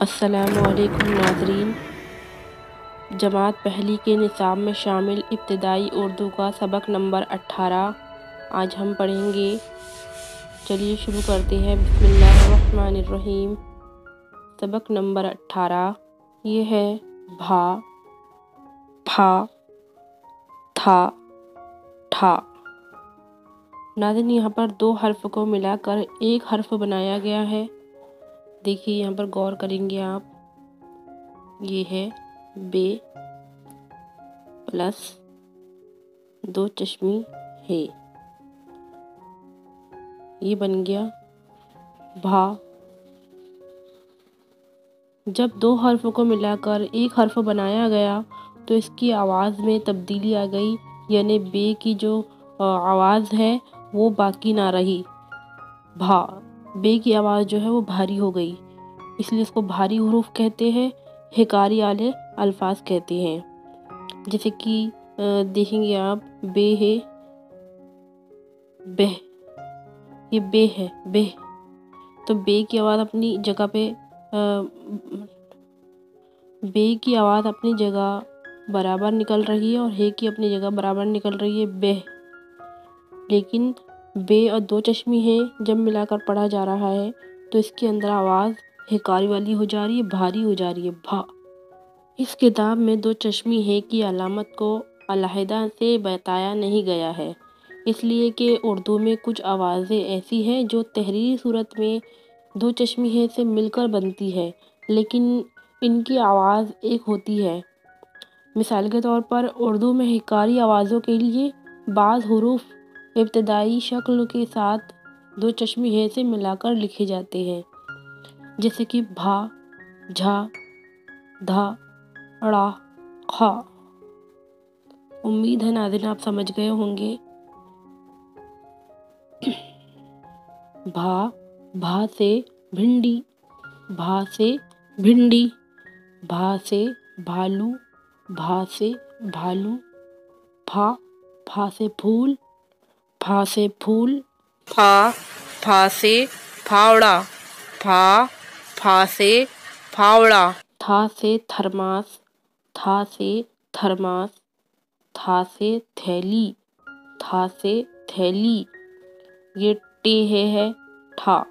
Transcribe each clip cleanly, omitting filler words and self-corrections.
السلام علیکم ناظرین، جماعت پہلی کے نصاب میں شامل ابتدائی اردو کا سبق نمبر 18 آج ہم پڑھیں گے۔ چلیے شروع کرتے ہیں۔ بسم اللہ الرحمن الرحیم۔ سبق نمبر 18 یہ ہے بھا، پھا، تھا، ٹھا۔ ناظرین یہاں پر دو حرف کو ملا کر ایک حرف بنایا گیا ہے۔ دیکھیے یہاں پر غور کریں گے آپ، یہ ہے بے پلس دو چشمی ہے، یہ بن گیا بھا۔ جب دو حرف کو ملا کر ایک حرف بنایا گیا تو اس کی آواز میں تبدیلی آ گئی، یعنی بے کی جو آواز ہے وہ باقی نہ رہی۔ بھا، بے کی آواز جو ہے وہ بھاری ہو گئی، اس لیے اس کو بھاری حروف کہتے ہیں، حکاری والے الفاظ کہتے ہیں۔ جیسے کہ دیکھیں گے آپ، بے ہے بہ، یہ بے ہے بہ، تو بے کی آواز اپنی جگہ پہ بے کی آواز اپنی جگہ برابر نکل رہی ہے اور ہے کی اپنی جگہ برابر نکل رہی ہے بہ، لیکن بے اور دو چشمی ہے جب ملا کر پڑھا جا رہا ہے تو اس کے اندر آواز حکاری والی ہو جا رہی ہے، بھاری ہو جا رہی ہے، بھا۔ اس کتاب میں دو چشمی ہے کی علامت کو علیحدہ سے بتایا نہیں گیا ہے، اس لیے کہ اردو میں کچھ آوازیں ایسی ہیں جو تحریری صورت میں دو چشمی ہے سے مل کر بنتی ہے، لیکن ان کی آواز ایک ہوتی ہے۔ مثال کے طور پر اردو میں حکاری آوازوں کے لیے بعض حروف ابتدائی شکل کے ساتھ دو چشمی ہے سے ملا کر لکھے جاتے ہیں، جیسے کہ بھا، جھا، دھا، ڑا، خا۔ امید ہے ناظرین آپ سمجھ گئے ہوں گے۔ بھا، بھا سے بھنڈی، بھا سے بھنڈی، بھا سے بھالو، بھا سے بھالو۔ پھا، پھا سے پھول، پھا سے پھول۔ پھا، پھا سے پھاوڑا، پھا، پھا سے پھاوڑا۔ تھا سے تھرماس، تھا سے تھرماس۔ تھا سے تھیلی، تھا سے تھیلی۔ یہ ٹے ہے ٹھا،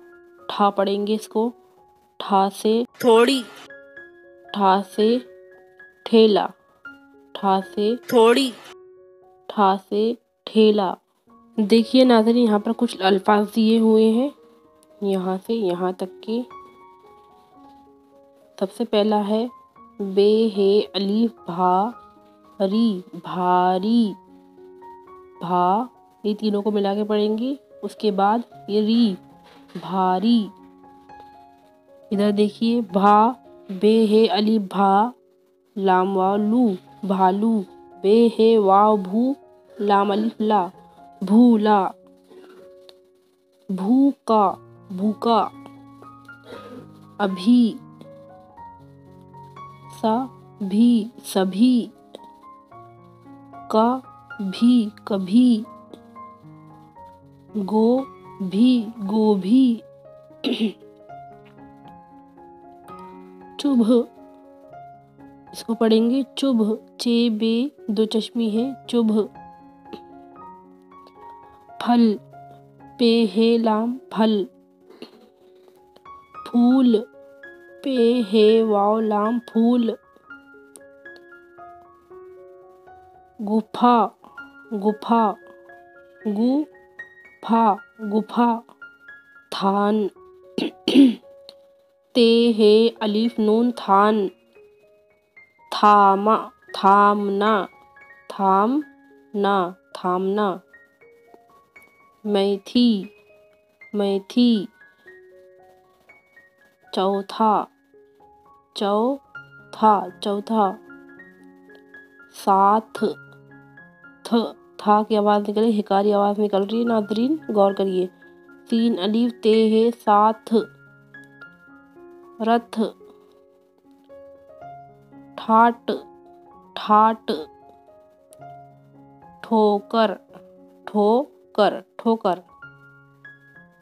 ٹھا پڑھیں گے اس کو۔ ٹھا سے تھوڑی، ٹھا سے ٹھیلا، ٹھا سے تھوڑی، ٹھا سے ٹھیلا۔ دیکھیے ناظرین یہاں پر کچھ الفاظ دیے ہوئے ہیں یہاں سے یہاں تک کے۔ سب سے پہلا ہے بے ہے الف بھا ری، بھاری، بھا، یہ تینوں کو ملا کے پڑھیں گے۔ اس کے بعد یہ ری، بھاری۔ ادھر دیکھیے بھا، بے ہے الف بھا، لام واو لو، بھالو۔ بے ہے واو بھو، لام الف لا، بھولا۔ بھوکا، بھوکا۔ ابھی، سا بھی، سبھی۔ کا بھی، کبھی۔ گو بھی، گوبھی۔ چبھ، اس کو پڑھیں گے چبھ، چے بے دو چشمی ہے، چبھ۔ پھل، پے ہے لام پھل۔ پھول، پے ہے واو لام پھول۔ گپھا، گپھا، گو پھا، گپھا۔ تھان، تے ہے الف نون تھان۔ تھاما، تھامنا، تھامنا، تھامنا۔ میتھی، میتھی۔ چوتھا، چوتھا، چوتھا۔ ساتھ، تھ، تھا کی آواز نکل رہی، حکاری آواز نکل رہی ہے ناظرین غور کریے۔ تین الف تے ہے ساتھ۔ رتھ، ٹھاٹ، ٹھاٹ۔ ٹھوکر، ٹھوکر، ٹھوکر۔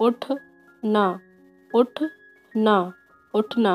اٹھنا، اٹھنا، اٹھنا۔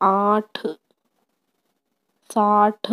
8, 60।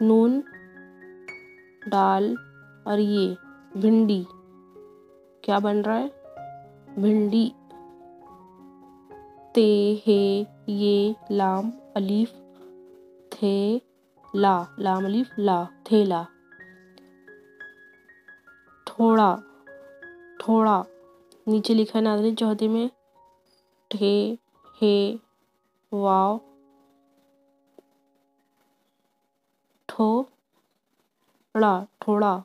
نون ڈال اور یہ بھنڈی، کیا بن رہا ہے؟ بھنڈی۔ تے ہے یہ لام الف تھے لا، لام الف لا، تھیلا۔ تھوڑا، تھوڑا نیچے لکھا ہے ناظرین چوتھے میں، ٹھے ہے واو ٹھوڑا، ٹھوڑا۔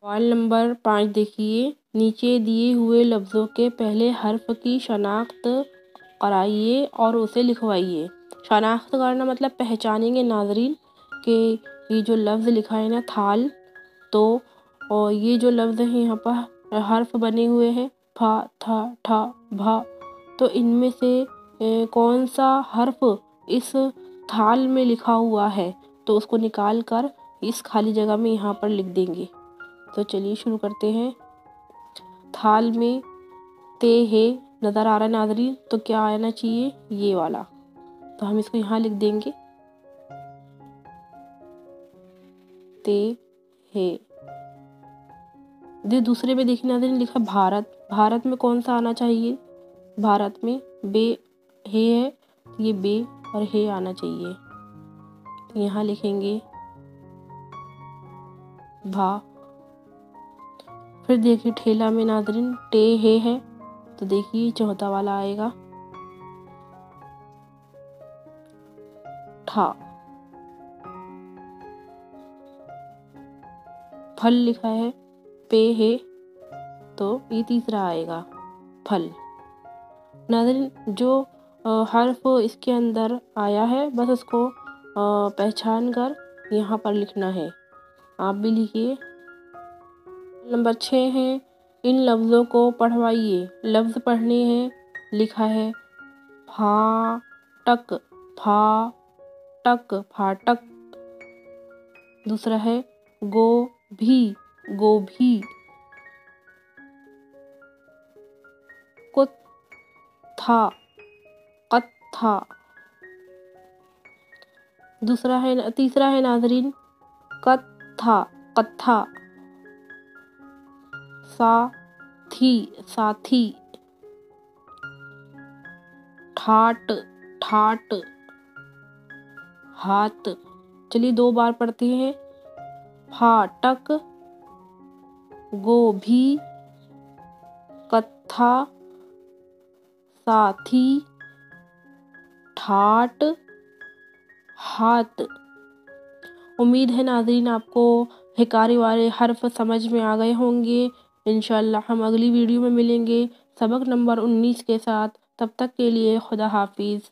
سوال نمبر 5 دیکھیے، نیچے دیے ہوئے لفظوں کے پہلے حرف کی شناخت کرائیے اور اسے لکھوائیے۔ شناخت کرنا مطلب پہچانیں گے ناظرین کہ یہ جو لفظ لکھا ہے نا تھال، تو اور یہ جو لفظ ہیں یہاں پر حرف بنے ہوئے ہیں پھا، تھا، ٹھا، بھا، تو ان میں سے کون سا حرف اس تھال میں لکھا ہوا ہے، تو اس کو نکال کر اس خالی جگہ میں یہاں پر لکھ دیں گے۔ تو چلیے شروع کرتے ہیں۔ تھال میں تے ہے نظر آ رہا ہے ناظرین، تو کیا آنا چاہیے؟ یہ والا، تو ہم اس کو یہاں لکھ دیں گے تے ہے۔ دوسرے میں دیکھیں ناظرین لکھا بھارت، بھارت میں کون سا آنا چاہیے؟ بھارت میں بے ہے، یہ بے اور ہے آنا چاہیے، یہاں لکھیں گے بھا۔ پھر دیکھیے ٹھیلا میں ناظرین ٹے ہے، تو دیکھیے چوتھا والا آئے گا ٹھا۔ پھل لکھا ہے پے ہے، تو یہ تیسرا آئے گا پھل۔ ناظرین جو حرف اس کے اندر آیا ہے بس اس کو پہچان کر یہاں پر لکھنا ہے، آپ بھی لکھیے۔ نمبر 6 ہے، ان لفظوں کو پڑھوائیے۔ لفظ پڑھنے ہیں، لکھا ہے پھاٹک، پھاٹک، پھاٹک۔ دوسرا ہے گوبھی، گوبھی۔ کتھا، کتھا۔ تیسرا ہے ناظرین کتھا، کتھا۔ ساتھی، ساتھی۔ ٹھاٹ، ٹھاٹ، ہاتھ۔ چلیے 2 بار پڑھتے ہیں، پھاٹک، گوبھی، کتھا، ساتھی، ٹھاٹ، ہاتھ۔ امید ہے ناظرین آپ کو حکاری والے حرف سمجھ میں آ گئے ہوں گے۔ انشاءاللہ ہم اگلی ویڈیو میں ملیں گے سبق نمبر 19 کے ساتھ، تب تک کے لیے خدا حافظ۔